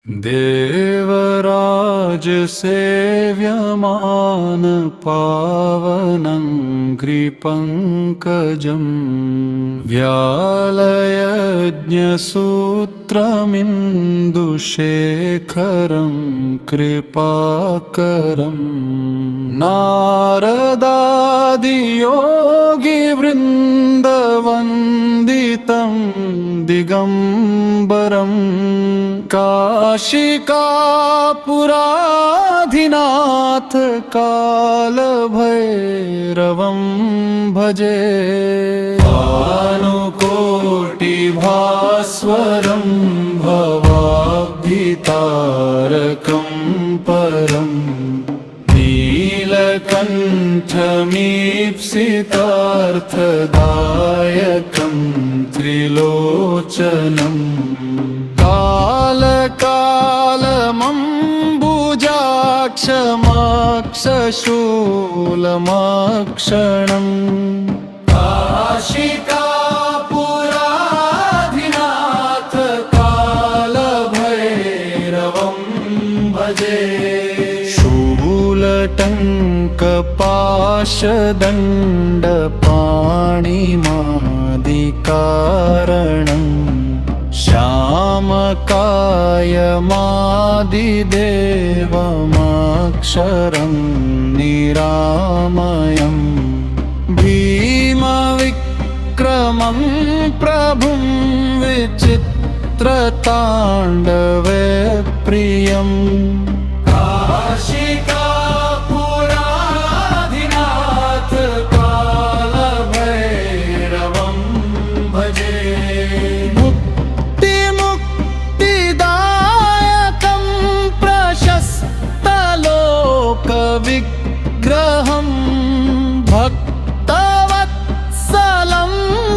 देवराज सेव्यमान पावनङ्घ्रिपङ्कजं व्यालयज्ञसूत्रमिन्दुशेखरं कृपाकरं नारदादियोगिवृन्दवन्दितं दिगम्बरं काशिकापुराधिनाथ कालभैरवं भजे भानुकोटिभास्वरं भवाब्धितारकं परं नीलकण्ठमीप्सितार्थदायकं त्रिलोचनम् कालकालमम्बुजाक्षमाक्षशूलमाक्षणम् काशिकापुराधिनाथ कालभैरवं भजे शूलटङ्कपाशदण्डपाणिमादिकारणम् श्यामकायमादिदेवमक्षरं निरामयं भीमविक्रमं प्रभुं विचित्रताण्डवे प्रियम् काशिकापुराधिनाथ कालभैरवं भजे विग्रहं भक्तवत्सलं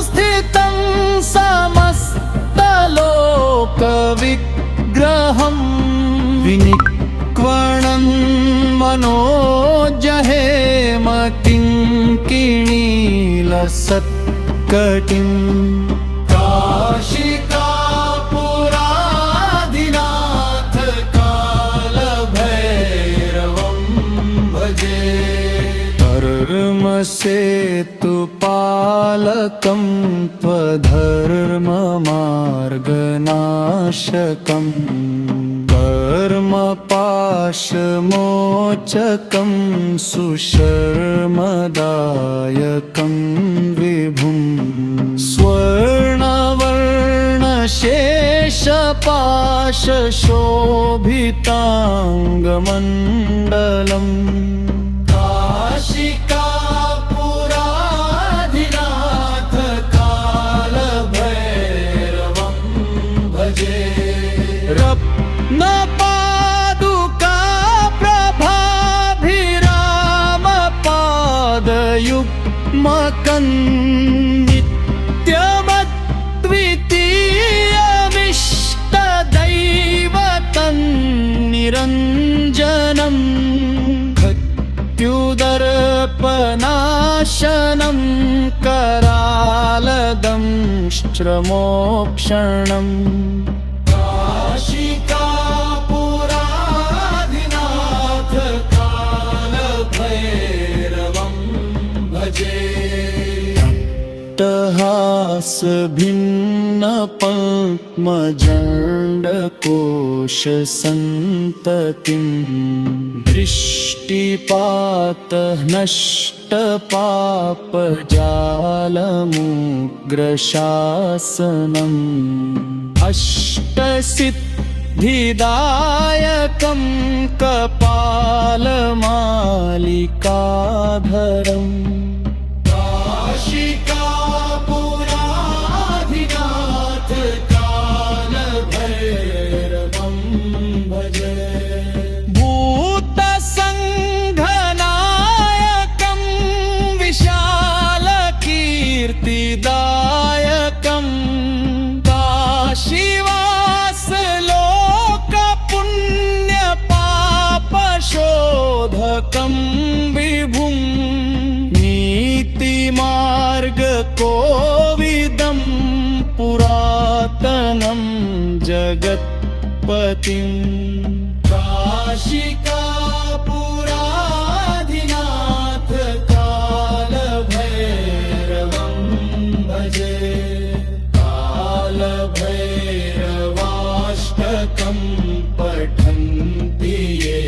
स्थितं समस्तलोकविग्रहं विनिक्वणं मनोजहेमकिङ्किणीलसत्कटिं काशिकापुराधिनाथ धर्मसेतुपालकं त्वधर्ममार्गनाशकं कर्मपाशमोचकं सुशर्मदायकं विभुं स्वर्णवर्णशेषपाशशोभिताङ्गमण्डलम् काशिकापुराधिनाथ कालभैरवं भजे रत्नपादुका प्रभाभिरामपादयुग्मकं नित्यमद्वितीयमिष्टदैवतं निरञ्जनम् द्युदर्पनाशनं करालदंष्ट्रमोक्षणम् काशिकापुराधिनाथ कालभैरवं भजे अट्टहासभिन्नपद्मजण्डकोशसन्ततिं दृष्टिपातनष्टपापजालमुग्रशासनम् अष्टसिद्धिदायकं कपालमालिकाधरम् काशिकापुराधिनाथ कालभैरवं भजे भूतसङ्घनायकं विशालकीर्तिदायकं काशीवासलोकपुण्यपापशोधकं विभुं नीतिमार्गकोविदं पुरातनं जगत् काशिकापुराधिनाथ कालभैरवं भजे कालभैरवाष्टकं पठन्ति ये